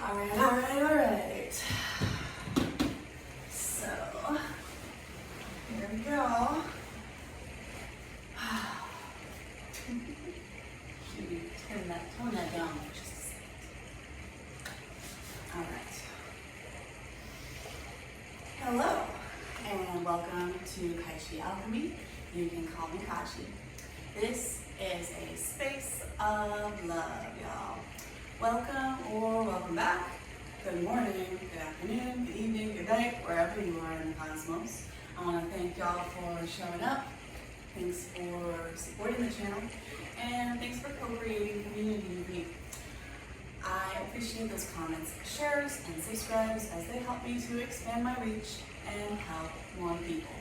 All right. So, here we go. Should we tone that down for just a second? All right. Hello, and welcome to Kaishi Alchemy. You can call me Kashi. This is a space of love, y'all. Welcome or welcome back. Good morning, good afternoon, good evening, good night, wherever you are in the cosmos. I want to thank y'all for showing up. Thanks for supporting the channel. And thanks for co-creating community with me. I appreciate those comments, shares, and subscribes as they help me to expand my reach and help more people.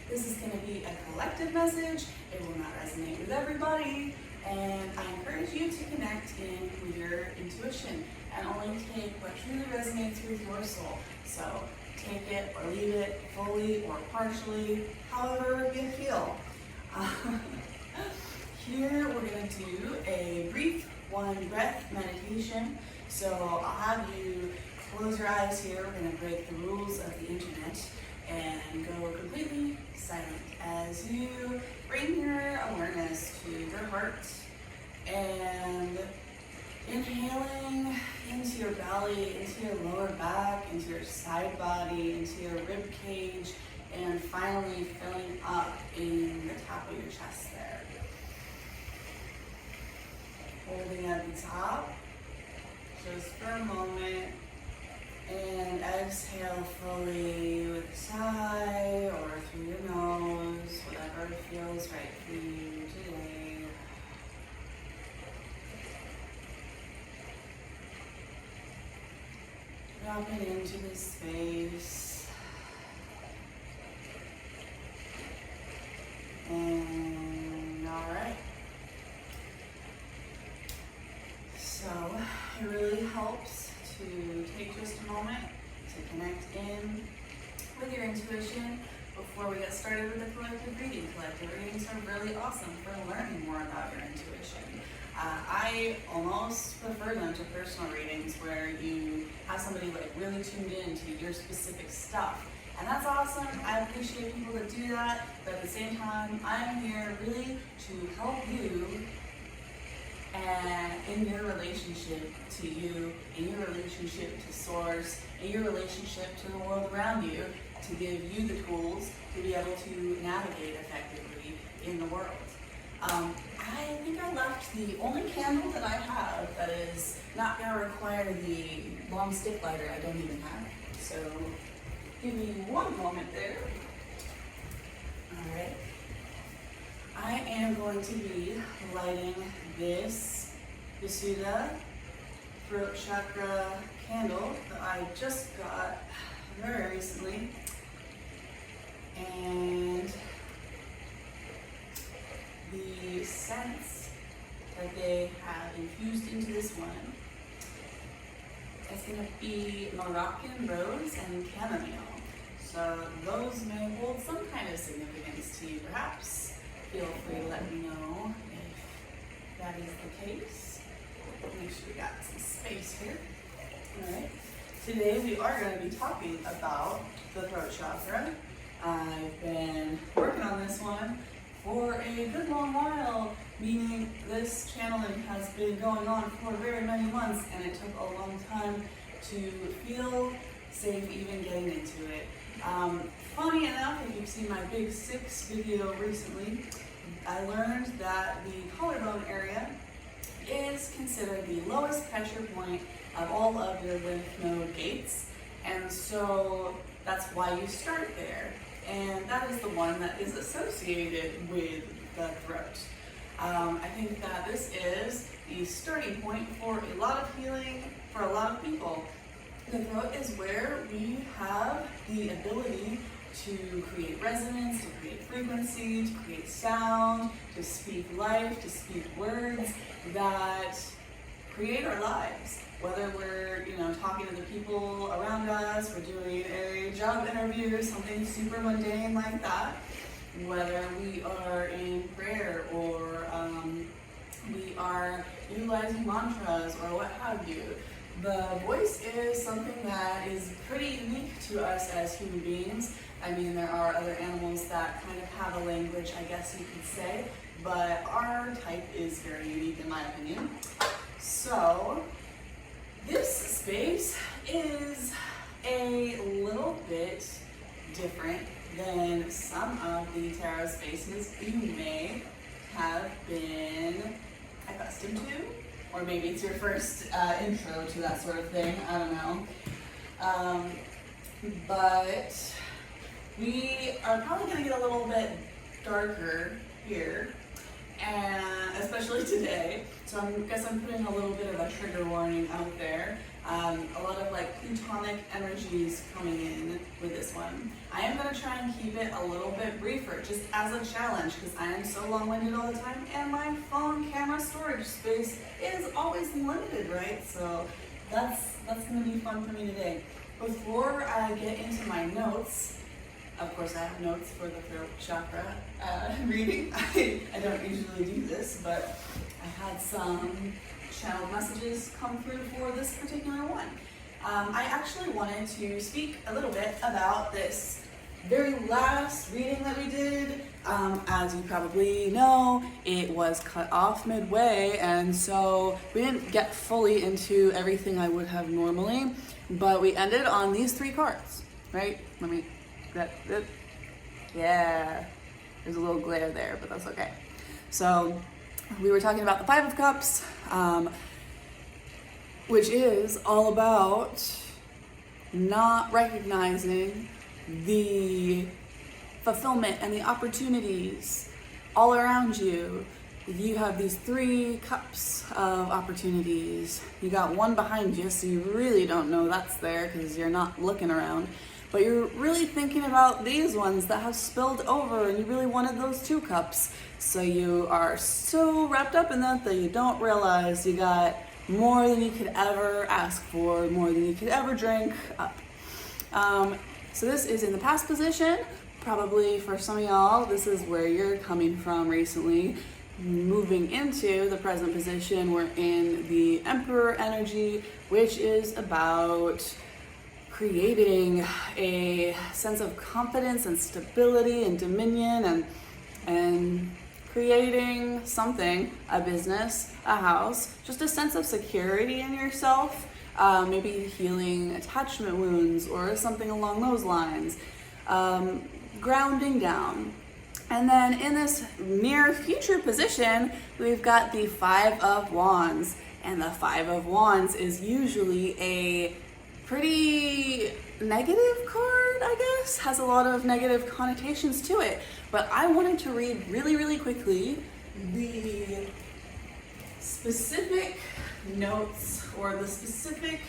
This is going to be a collective message. It will not resonate with everybody. And I encourage you to connect in with your intuition and only take what truly resonates with your soul. So take it or leave it fully or partially, however you feel. Here we're going to do a brief one breath meditation. So I'll have you close your eyes here. We're going to break the rules of the internet and go completely silent as you bring your awareness to your heart and inhaling into your belly, into your lower back, into your side body, into your rib cage, and finally filling up in the top of your chest there. Holding at the top just for a moment. And exhale fully with a sigh or through your nose, whatever feels right for you today. Dropping into this space. And alright. So it really helps to take just a moment to connect in with your intuition before we get started with the collective reading. Collective readings are really awesome for learning more about your intuition. I almost prefer them to personal readings where you have somebody like really tuned in to your specific stuff. And that's awesome. I appreciate people that do that, but at the same time, I'm here really to help you and in your relationship to you, in your relationship to source, in your relationship to the world around you, to give you the tools to be able to navigate effectively in the world. I think I left the only candle that I have that is not going to require the long stick lighter I don't even have. So give me one moment there. All right. I am going to be lighting this Visuddha throat chakra candle that I just got very recently. And the scents that they have infused into this one is going to be Moroccan rose and chamomile. So those may hold some kind of significance to you perhaps. Feel free to let me know if that is the case. Make sure we got some space here. Alright. Today we are going to be talking about the throat chakra. I've been working on this one for a good long while, meaning this channeling has been going on for very many months, and it took a long time to feel safe even getting into it. Funny enough, if you've seen my Big 6 video recently, I learned that the collarbone area is considered the lowest pressure point of all of your lymph node gates, and so that's why you start there. And that is the one that is associated with the throat. I think that this is the starting point for a lot of healing for a lot of people. The throat is where we have the ability to create resonance, to create frequency, to create sound, to speak life, to speak words that create our lives. Whether we're, talking to the people around us, we're doing a job interview, something super mundane like that, whether we are in prayer or we are utilizing mantras or what have you, The voice is something that is pretty unique to us as human beings. I mean, there are other animals that kind of have a language, I guess you could say, but our type is very unique in my opinion. So, this space is a little bit different than some of the tarot spaces you may have been accustomed to, or maybe it's your first intro to that sort of thing, I don't know. But we are probably going to get a little bit darker here, and especially today. So I guess I'm putting a little bit of a trigger warning out there. A lot of like plutonic energies coming in with this one. I am going to try and keep it a little bit briefer, just as a challenge, because I am so long-winded all the time, and my phone camera storage space is always limited, right? So that's going to be fun for me today. Before I get into my notes, of course I have notes for the throat chakra reading. I don't usually do this, but I had some channeled messages come through for this particular one. I actually wanted to speak a little bit about this very last reading that we did. As you probably know, it was cut off midway, and so we didn't get fully into everything I would have normally, but we ended on these 3 cards, right? Let me get it. Yeah, there's a little glare there, but that's okay. So we were talking about the 5 of Cups, which is all about not recognizing the fulfillment and the opportunities all around you. You have these 3 cups of opportunities. You got one behind you, so you really don't know that's there because you're not looking around. But you're really thinking about these ones that have spilled over, and you really wanted those 2 cups. So you are so wrapped up in that you don't realize you got more than you could ever ask for, more than you could ever drink up. So this is in the past position. Probably for some of y'all, this is where you're coming from recently. Moving into the present position, we're in the Emperor energy, which is about creating a sense of confidence and stability and dominion, and creating something, a business, a house, just a sense of security in yourself, maybe healing attachment wounds or something along those lines, grounding down. And then in this near future position, we've got the 5 of Wands, and the 5 of Wands is usually a pretty negative card, I guess, has a lot of negative connotations to it. But I wanted to read really quickly the specific notes, or the specific,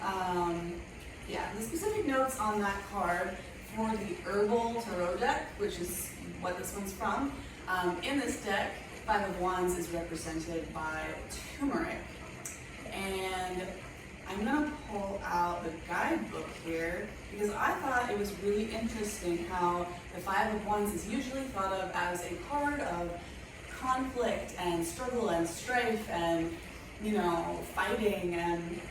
the specific notes on that card for the Herbal Tarot deck, which is what this one's from. In this deck, 5 of Wands is represented by turmeric. And I'm going to pull out the guidebook here because I thought it was really interesting how the 5 of Wands is usually thought of as a card of conflict and struggle and strife and, fighting, and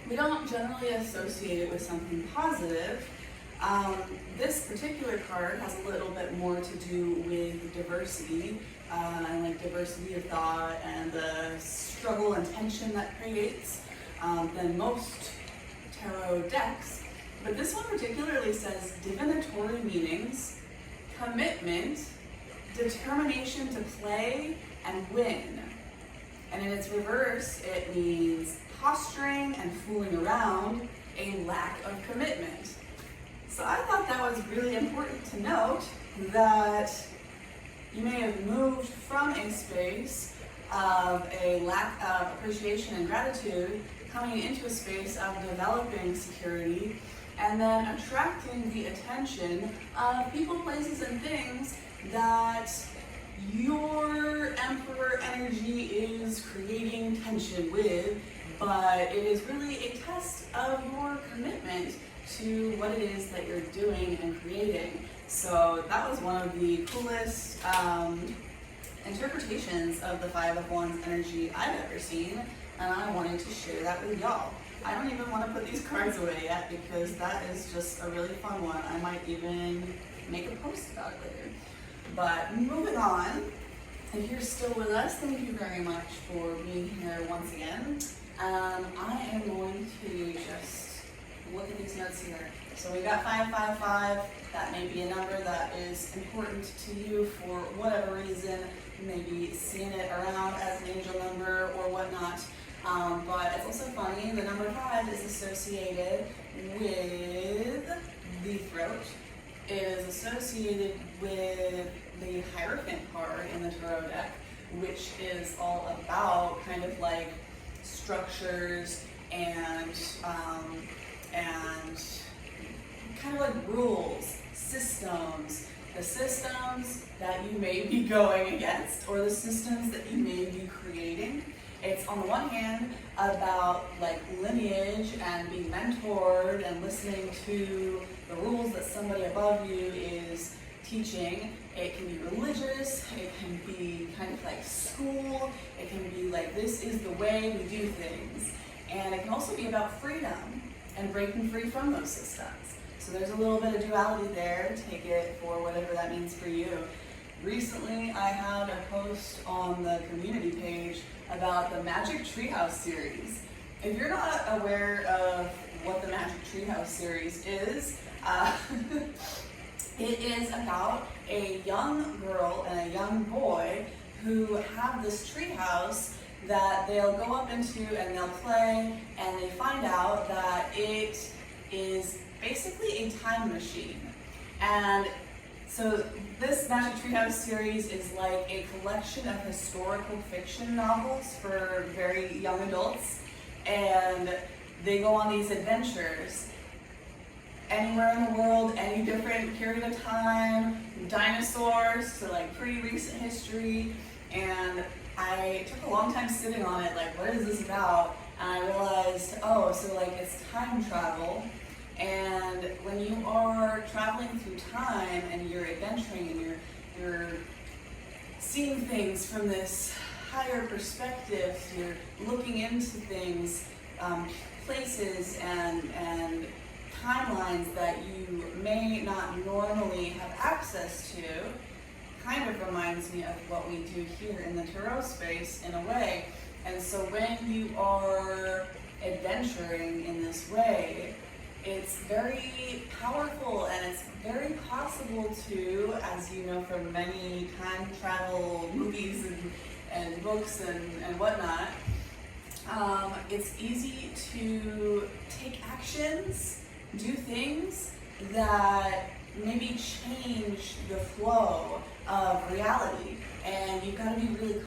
we don't generally associate it with something positive. This particular card has a little bit more to do with diversity, and like diversity of thought and the struggle and tension that creates than most tarot decks. But this one particularly says divinatory meanings, commitment, determination to play and win. And in its reverse, it means posturing and fooling around, a lack of commitment. So I thought that was really important to note, that you may have moved from a space of a lack of appreciation and gratitude, coming into a space of developing security, and then attracting the attention of people, places, and things that your Emperor energy is creating tension with, but it is really a test of your commitment to what it is that you're doing and creating. So that was one of the coolest interpretations of the 5 of Wands energy I've ever seen. and I wanted to share that with y'all. I don't even want to put these cards away yet because that is just a really fun one. I might even make a post about it later. But moving on, if you're still with us, thank you very much for being here once again. I am going to just look at these notes here. So we got 555. That may be a number that is important to you for whatever reason. Maybe seeing it around as an angel number or whatnot. But it's also funny, the number 5 is associated with the throat. It is associated with the Hierophant card in the Tarot deck, which is all about kind of like structures and kind of like rules, systems, the systems that you may be going against or the systems that you may be creating. It's on the one hand about like lineage and being mentored and listening to the rules that somebody above you is teaching. It can be religious, it can be kind of like school, it can be like this is the way we do things. And it can also be about freedom and breaking free from those systems. So there's a little bit of duality there. Take it for whatever that means for you. Recently, I had a post on the community page about the Magic Treehouse series. If you're not aware of what the Magic Treehouse series is, it is about a young girl and a young boy who have this treehouse that they'll go up into and they'll play, and they find out that it is basically a time machine. And so this Magic Treehouse series is like a collection of historical fiction novels for very young adults, and they go on these adventures anywhere in the world, any different period of time, dinosaurs, so like pretty recent history. And I took a long time sitting on it, like what is this about? And I realized, oh, so like it's time travel. And when you are traveling through time and you're adventuring and you're seeing things from this higher perspective, you're looking into things, places and timelines that you may not normally have access to, kind of reminds me of what we do here in the tarot space in a way. And so when you are adventuring in this way, it's very powerful and it's very possible to, as you know from many time travel movies and books and whatnot, it's easy to take actions, do things that maybe change the flow of reality. And you've got to be really